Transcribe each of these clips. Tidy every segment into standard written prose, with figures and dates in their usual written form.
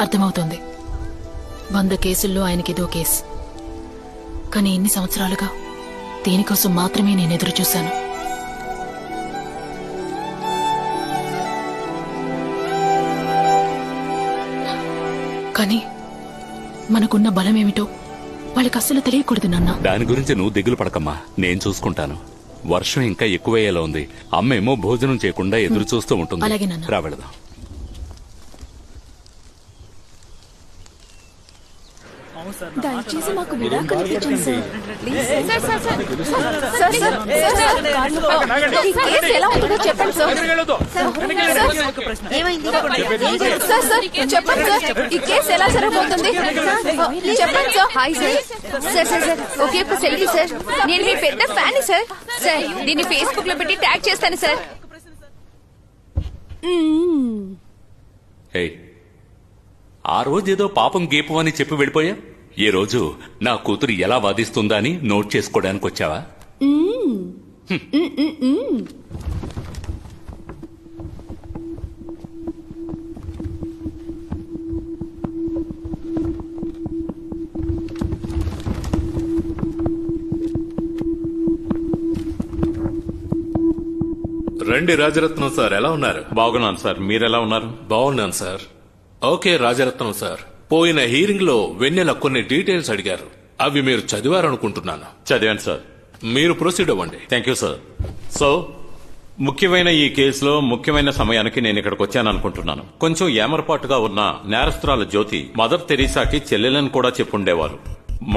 అర్థమవుతోంది. 100 కేసుల్లో ఆయనకిదో కేసు. కానీ ఇన్ని సంవత్సరాలుగా దీనికోసం మాత్రమే నేను ఎదురు చూశాను. కానీ మనకున్న బలమేమిటో వాళ్ళకి అస్సలు తెలియకూడదు నాన్న. దాని గురించి నువ్వు దిగులు పడకమ్మా, నేను చూసుకుంటాను. వర్షం ఇంకా ఎక్కువయ్యేలా ఉంది. అమ్మేమో భోజనం చేయకుండా ఎదురు చూస్తూ ఉంటుంది. అలాగే నాన్న. రా వెళదాం. దయచేసి మాకు విడాకులు ఇప్పించండి సార్. ప్లీజ్ సార్ ఈ కేసు ఎలా ఉంటుందో చెప్పండి సార్. ఏమైంది సార్ సార్ చెప్పండి సార్, ఈ కేసు ఎలా జరగబోతుంది చెప్పండి sir. Hi sir. Sir sir sir ఒకే ఒక సెల్ఫీ సార్. నేను మీ పెద్ద ఫ్యాన్ సార్. సార్ దీన్ని ఫేస్బుక్ లో పెట్టి ట్యాగ్ చేస్తాను సార్. హే, ఆ రోజేదో పాపం గీపం అని చెప్పి వెళ్ళిపోయా. ఈ రోజు నా కూతురు ఎలా వాదిస్తుందా అని నోట్ చేసుకోవడానికి వచ్చావా? రండి రాజరత్నం సార్, ఎలా ఉన్నారు? బాగున్నాను సార్, మీరెలా ఉన్నారు? బాగున్నాను సార్. ఓకే రాజరత్నం సార్, పోయిన హీరింగ్ లో వెన్నెల కొన్ని డీటెయిల్స్ అడిగారు. అవి మీరు చదివారనుకుంటున్నాను. చదివాను సార్. మీరు ప్రొసీడ్ అవ్వండి. Thank you sir. సో ముఖ్యమైన ఈ కేసులో ముఖ్యమైన సమయానికి నేను ఇక్కడికి వచ్చాను అనుకుంటున్నాను. కొంచెం ఏమరపాటుగా ఉన్న నేరస్తురాల జ్యోతి మదర్ తెరీసాకి చెల్లెలని కూడా చెప్పుండేవారు.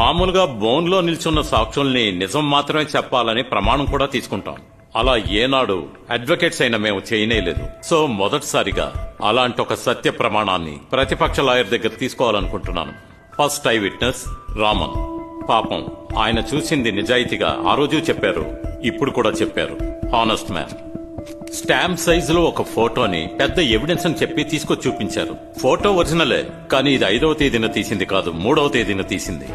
మామూలుగా బోన్ లో నిల్చున్న సాక్షుల్ని నిజం మాత్రమే చెప్పాలని ప్రమాణం కూడా తీసుకుంటాం. అలా ఏనాడు అడ్వకేట్స్ అయినా మేము చేయనేలేదు. సో మొదటిసారిగా అలాంటి ఒక సత్య ప్రమాణాన్ని ప్రతిపక్ష లాయర్ దగ్గర తీసుకోవాలనుకుంటున్నాను. First I witness Raman. పాపం ఆయన చూసింది నిజాయితీగా ఆ రోజు చెప్పారు, ఇప్పుడు కూడా చెప్పారు. Honest man. స్టాంప్ సైజులో ఒక ఫోటోని పెద్ద ఎవిడెన్స్ అని చెప్పి తీసుకొచ్చి చూపించారు. ఫోటో ఒరిజినలే, కానీ ఇది 5వ తేదీన తీసింది కాదు, 3వ తేదీన తీసింది.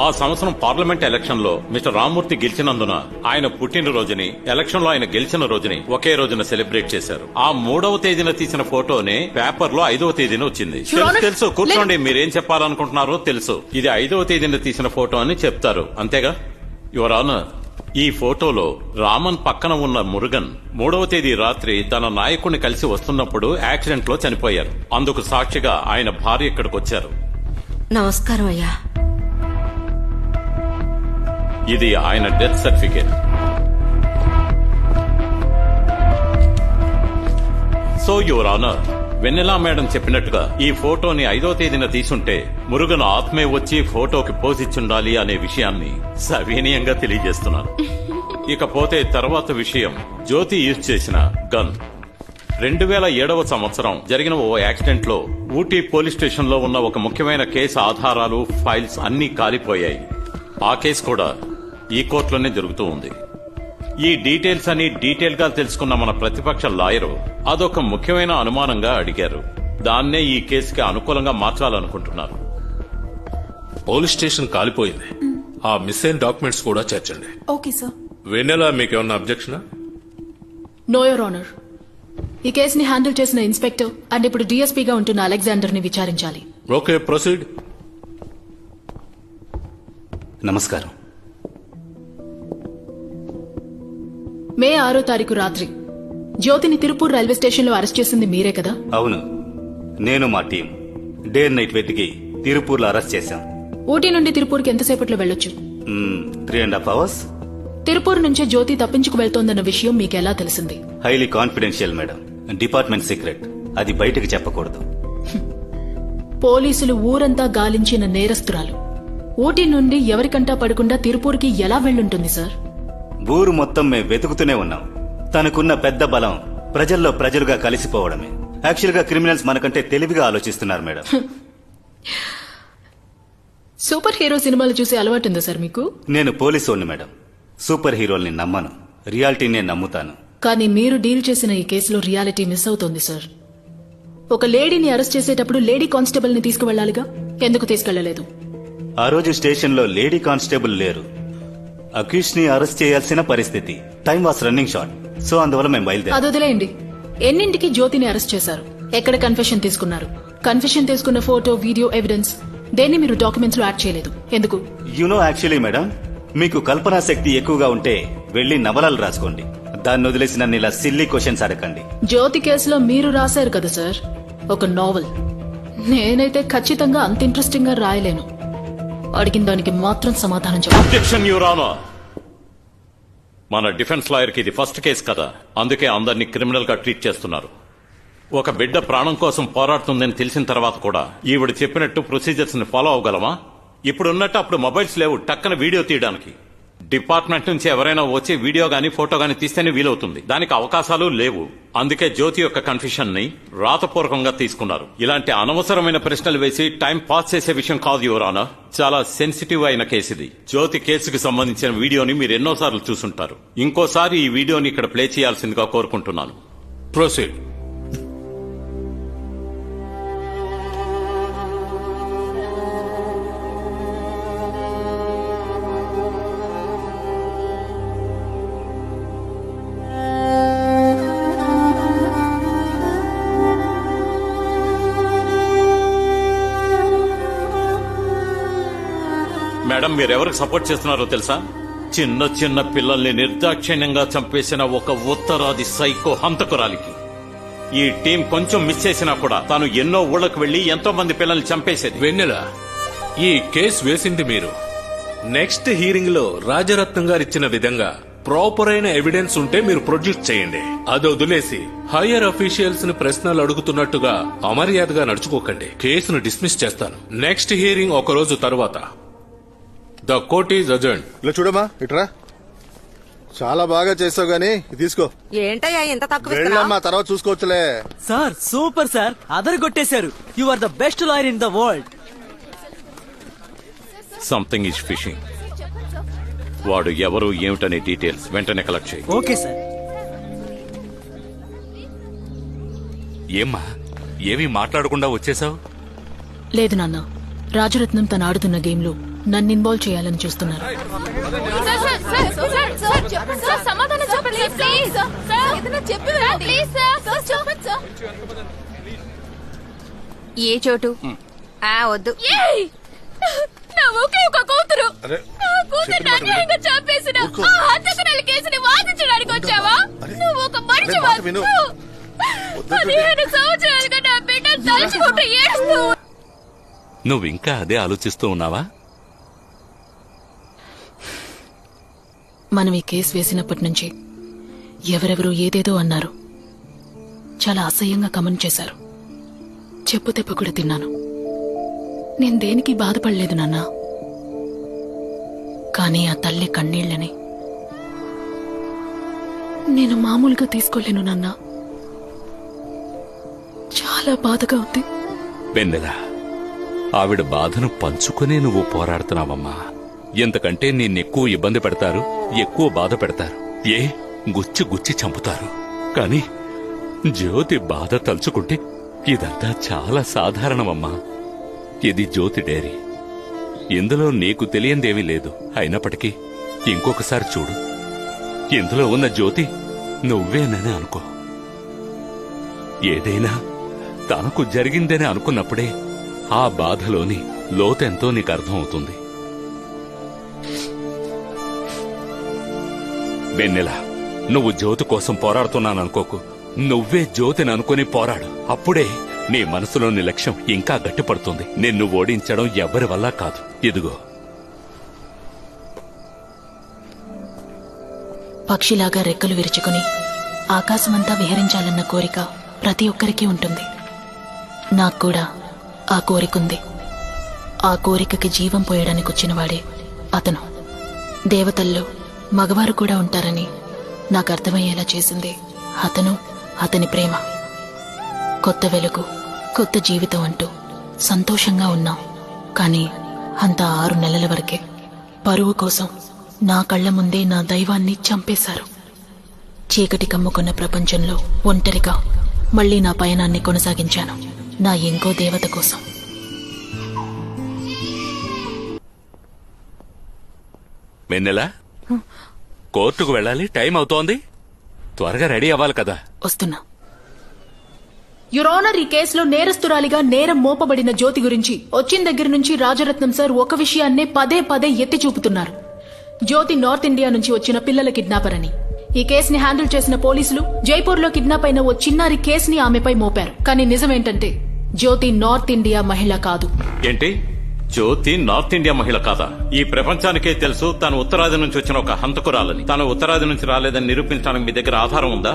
ఆ సంవత్సరం పార్లమెంట్ ఎలక్షన్ లో మిస్టర్ రామ్మూర్తి గెలిచినందున ఆయన పుట్టినరోజుని, ఎలక్షన్ లో ఆయన గెలిచిన రోజుని ఒకే రోజున సెలబ్రేట్ చేశారు. ఆ 3వ తేదీన తీసిన ఫోటోనే పేపర్ లో 5వ తేదీన వచ్చింది. తెలుసు, కూర్చోండి. మీరేం చెప్పాలనుకుంటున్నారో తెలుసు. ఇది 5వ తేదీన తీసిన ఫోటో అని చెప్తారు, అంతేగా? యువర్ ఆనర్, ఈ ఫోటోలో రామన్ పక్కన ఉన్న మురుగన్ 3వ తేదీ రాత్రి తన నాయకుడిని కలిసి వస్తున్నప్పుడు యాక్సిడెంట్ లో చనిపోయారు. అందుకు సాక్షిగా ఆయన భార్య ఇక్కడికి వచ్చారు. నమస్కారం అయ్యా. ఇది ఆయన death certificate. So your honour, Vennela madam చెప్పినట్టుగా ఈ ఫోటోని 5వ తేదీన తీసుంటే మురుగన్ ఆత్మే వచ్చి ఫోటోకి పోజ్ ఇచ్చుండాలి అనే విషయాన్ని సవినయంగా తెలియజేస్తున్నాను. ఇకపోతే తర్వాత విషయం, జ్యోతి యూజ్ చేసిన గన్. 2007వ సంవత్సరం జరిగిన ఓ యాక్సిడెంట్ లో ఊటీ పోలీస్ స్టేషన్ లో ఉన్న ఒక ముఖ్యమైన కేసు ఆధారాలు, ఫైల్స్ అన్నీ కాలిపోయాయి. ఆ కేసు కూడా ఈ కోర్టులోనే జరుగుతూ ఉంది. ఈ డీటెయిల్స్ అని డీటెయిల్ గా తెలుసుకున్న మన ప్రతిపక్ష లాయరు అదొక ముఖ్యమైన అనుమానంగా అడిగారు. దాన్నే ఈ కేసుకి అనుకూలంగా మార్చాలనుకుంటున్నారు. పోలీస్ స్టేషన్ కాలిపోయింది. ఆ మిస్ అయిన డాక్యుమెంట్స్ కూడా చేర్చండి. Okay sir. వెన్నెల, మీకేమన్నా అబ్జెక్షనా? No your honour. ఈ కేసుని హ్యాండిల్ చేసిన ఇన్స్పెక్టర్ అండ్ ఇప్పుడు డీఎస్పీగా ఉంటున్న అలెగ్జాండర్ ని విచారించాలి. Okay, proceed. నమస్కారం. మే 6వ తారీఖు రాత్రి జ్యోతిని తిరుపూర్ రైల్వే స్టేషన్ లో అరెస్ట్ చేసింది మీరే కదా? అవును, నేను మా టీం డే నైట్ వెతికి తిరుపూర్లో అరెస్ట్ చేశాం. ఊటీ నుండి తిరుపూర్కి ఎంతసేపట్లో వెళ్లొచ్చు? 3.5 hours. తిరుపూర్ నుంచే జ్యోతి తప్పించుకు వెళ్తోందన్న విషయం మీకెలా తెలిసింది? Highly confidential madam, department secret. అది బయటకు చెప్పకూడదు. పోలీసులు ఊరంతా గాలించిన నేరస్తురాలు ఊటీ నుండి ఎవరికంటా పడకుండా తిరుపూర్కి ఎలా వెళ్ళుంటుంది సార్? ఊరు మొత్తం మేము వెతుకుతూనే ఉన్నాం. తనకున్న పెద్ద బలం ప్రజల్లో ప్రజలుగా కలిసిపోవడమే. యాక్చువల్ గా క్రిమినల్స్ మనకంటే తెలివిగా ఆలోచిస్తున్నారు మేడం. సూపర్ హీరో సినిమాలు చూసే అలవాటుందా సార్ మీకు? నేను పోలీసోని మేడం. సూపర్ హీరోల్ని నమ్మను, రియాలిటీనే నమ్ముతాను. కానీ మీరు డీల్ చేసిన ఈ కేసులో రియాలిటీ మిస్ అవుతోంది సార్. ఒక లేడీని అరెస్ట్ చేసేటప్పుడు లేడీ కానిస్టేబుల్ ని తీసుకువెళ్లాలిగా, ఎందుకు తీసుకెళ్లలేదు? ఆ రోజు స్టేషన్ లో లేడీ కానిస్టేబుల్ లేరు. అక్యూజ్ ని అరెస్ట్ చేయాల్సిన పరిస్థితి. Time was running short. So అందువల్ల మేము బయలుదేరాం. అది వదిలేయండి. ఎన్నింటికి జ్యోతిని అరెస్ట్ చేశారు? ఎక్కడ కన్ఫెషన్ తీసుకున్నారు? కన్ఫెషన్ తీసుకున్న ఫోటో వీడియో ఎవిడెన్స్ దేన్ని మీరు డాక్యుమెంట్స్ లో యాడ్ చేయలేదు ఎందుకు? యాక్చువల్లీ మేడం, మీకు కల్పనా శక్తి ఎక్కువగా ఉంటే వెళ్లి నవలలు రాసుకోండి. దాన్ని వదిలేసి నన్ను ఇలా సిల్లీ క్వశ్చన్స్ అడగండి. జ్యోతి కేసులో మీరు రాశారు కదా సార్ ఒక నావెల్. నేనైతే ఖచ్చితంగా అంత ఇంట్రెస్టింగ్ గా రాయలేను. అడిగిన దానికి మాత్రం సమాధానం చెప్పండి. Objection your honour. మన డిఫెన్స్ లాయర్ కి ఇది ఫస్ట్ కేసు కదా, అందుకే అందరినీ క్రిమినల్ గా ట్రీట్ చేస్తున్నారు. ఒక బిడ్డ ప్రాణం కోసం పోరాడుతుందని తెలిసిన తర్వాత కూడా ఈవిడ చెప్పినట్టు ప్రొసీజర్స్ ని ఫాలో అవగలమా? ఇప్పుడు ఉన్నట్టు అప్పుడు మొబైల్స్ లేవు టక్కన వీడియో తీయడానికి. డిపార్ట్మెంట్ నుంచి ఎవరైనా వచ్చి వీడియో గానీ ఫోటో గానీ తీస్తేనే వీలవుతుంది. దానికి అవకాశాలు లేవు. అందుకే జ్యోతి యొక్క కన్ఫ్యూషన్ ని రాతపూర్వకంగా తీసుకున్నారు. ఇలాంటి అనవసరమైన ప్రశ్నలు వేసి టైం పాస్ చేసే విషయం కాదు యువర్ ఆనర్. చాలా సెన్సిటివ్ అయిన కేసు ఇది. జ్యోతి కేసుకి సంబంధించిన వీడియోని మీరు ఎన్నోసార్లు చూసుంటారు. ఇంకోసారి ఈ వీడియోని ఇక్కడ ప్లే చేయాల్సిందిగా కోరుకుంటున్నాను. ప్రొసీడ్. మేడం, మీరెవరికి సపోర్ట్ చేస్తున్నారో తెలుసా? చిన్న చిన్న పిల్లల్ని నిర్దాక్షిణ్యంగా చంపేసిన ఒక ఉత్తరాది సైకో హంతకురాలికి. ఈ టీం కొంచెం మిస్ చేసినా కూడా తాను ఎన్నో ఊళ్ళకు వెళ్లి ఎంతో మంది పిల్లల్ని చంపేసేది. వెన్నెల, ఈ కేసు వేసింది మీరు. నెక్స్ట్ హీరింగ్ లో రాజరత్నం గారు ఇచ్చిన విధంగా ప్రాపర్ అయిన ఎవిడెన్స్ ఉంటే మీరు ప్రొడ్యూస్ చేయండి. అది వదిలేసి హైయర్ అఫీషియల్స్ ని ప్రశ్నలు అడుగుతున్నట్టుగా అమర్యాదగా నడుచుకోకండి. కేసును డిస్మిస్ చేస్తాను. నెక్స్ట్ హీరింగ్ ఒక రోజు తరువాత. The court is adjourned. ఇలా చూడమ్మా, ఇట్రా. చాలా బాగా చేసావు గానీ ఇది తీసుకో. ఏంటయ్యా ఎంత తక్కువ వెళ్ళమ్మా, తర్వాత చూసుకోవచ్చులే. సార్ సూపర్ సార్, అదరు కొట్టేశారు. You are the best lawyer in the world. Something is fishing. వాడు ఎవరు ఏమిటనే డీటెయిల్స్ వెంటనే కలెక్ట్ చేయి. Okay sir. ఏమ్మా, ఏమీ మాట్లాడకుండా వచ్చేసావు? లేదు నాన్న, రాజరత్నం తను ఆడుతున్న గేమ్ లో నన్ను ఇన్వాల్వ్ చేయాలని చూస్తున్నారు. సమాధానం చెప్పండి ప్లీజ్. ఏదైనా చెప్పి ప్లీజ్ సార్ చెప్పండి సార్. ఏ చోటు? వద్దు. నా ఒకే ఒక కూతురు. నా కూతురు అన్యాయంగా చంపేసిన ఆ హత్యకురాలి కేసుని వాదించడానికి వచ్చావా? నువ్వు ఒక మనిషివా? 15 సంవత్సరాలుగా నా బిడ్డ తలుచుకుంటూ ఏడుస్తూ. నువ్వు ఇంకా అదే ఆలోచిస్తూ ఉన్నావా? మనం ఈ కేసు వేసినప్పటి నుంచి ఎవరెవరో ఏదేదో అన్నారు. చాలా అసహ్యంగా కమెంట్ చేశారు. చెప్పు దెబ్బ కూడా తిన్నాను. నేను దేనికి బాధపడలేదు నాన్న. కానీ ఆ తల్లి కన్నీళ్లని నేను మామూలుగా తీసుకోలేను నాన్న. చాలా బాధగా ఉంది. వెన్నెల, ఆవిడ బాధను పంచుకునే నువ్వు పోరాడుతున్నావమ్మా. ఎంతకంటే నిన్నెక్కువ ఇబ్బంది పెడతారు, ఎక్కువ బాధ పెడతారు, గుచ్చి గుచ్చి చంపుతారు. కాని జ్యోతి బాధ తలుచుకుంటే ఇదంతా చాలా సాధారణమమ్మా. ఇది జ్యోతి డైరీ. ఇందులో నీకు తెలియందేమీ లేదు. అయినప్పటికీ ఇంకొకసారి చూడు. ఇందులో ఉన్న జ్యోతి నువ్వేనని అనుకో. ఏదైనా తనకు జరిగిందని అనుకున్నప్పుడే ఆ బాధలోని లోతెంతో నీకు అర్థమవుతుంది. వెన్నెల, నువ్వు జ్యోతి కోసం పోరాడుతున్నాననుకోకు. నువ్వే జ్యోతిని అనుకుని పోరాడు. అప్పుడే నీ మనసులోని లక్ష్యం ఇంకా గట్టిపడుతుంది. నిన్ను ఓడించడం ఎవరి వల్ల కాదు. ఇదిగో. పక్షిలాగా రెక్కలు విరుచుకుని ఆకాశమంతా విహరించాలన్న కోరిక ప్రతి ఒక్కరికి ఉంటుంది. నాకు కూడా ఆ కోరికుంది. ఆ కోరికకి జీవం పోయడానికి వచ్చినవాడే అతను. దేవతల్లో మగవారు కూడా ఉంటారని నాకు అర్థమయ్యేలా చేసింది అతను, అతని ప్రేమ. కొత్త వెలుగు, కొత్త జీవితం అంటూ సంతోషంగా ఉన్నాం. కానీ అంతా 6 నెలల వరకే. పరువు కోసం నా కళ్ల ముందే నా దైవాన్ని చంపేశారు. చీకటి కమ్ముకున్న ప్రపంచంలో ఒంటరిగా మళ్లీ నా పయనాన్ని కొనసాగించాను, నా ఇంకో దేవత కోసం. వెన్నెల, కోర్టుకు వెళ్ళాలి, టైం అవుతోంది. త్వరగా రెడీ అవ్వాలి కదా. వస్తున్నా. యువర్ ఆనర్, ఈ కేసులో నేరస్తురాలిగా నేరం మోపబడిన జ్యోతి గురించి వచ్చిన దగ్గర నుంచి రాజరత్నం సార్ ఒక విషయాన్నే పదే పదే ఎత్తి చూపుతున్నారు. జ్యోతి నార్త్ ఇండియా నుంచి వచ్చిన పిల్లల కిడ్నాపర్ అని. ఈ కేసుని హ్యాండిల్ చేసిన పోలీసులు జైపూర్లో కిడ్నాప్ అయిన ఓ చిన్నారి కేసుని ఆమెపై మోపారు. కానీ నిజమేంటంటే జ్యోతి నార్త్ ఇండియా మహిళ కాదు. ఏంటి? జ్యోతి నార్త్ ఇండియా మహిళ కాదా? ఈ ప్రపంచానికే తెలుసు తాను ఉత్తరాది నుంచి వచ్చిన ఒక హంతకురాలని. తాను ఉత్తరాది నుంచి రాలేదని నిరూపించడానికి మీ దగ్గర ఆధారం ఉందా?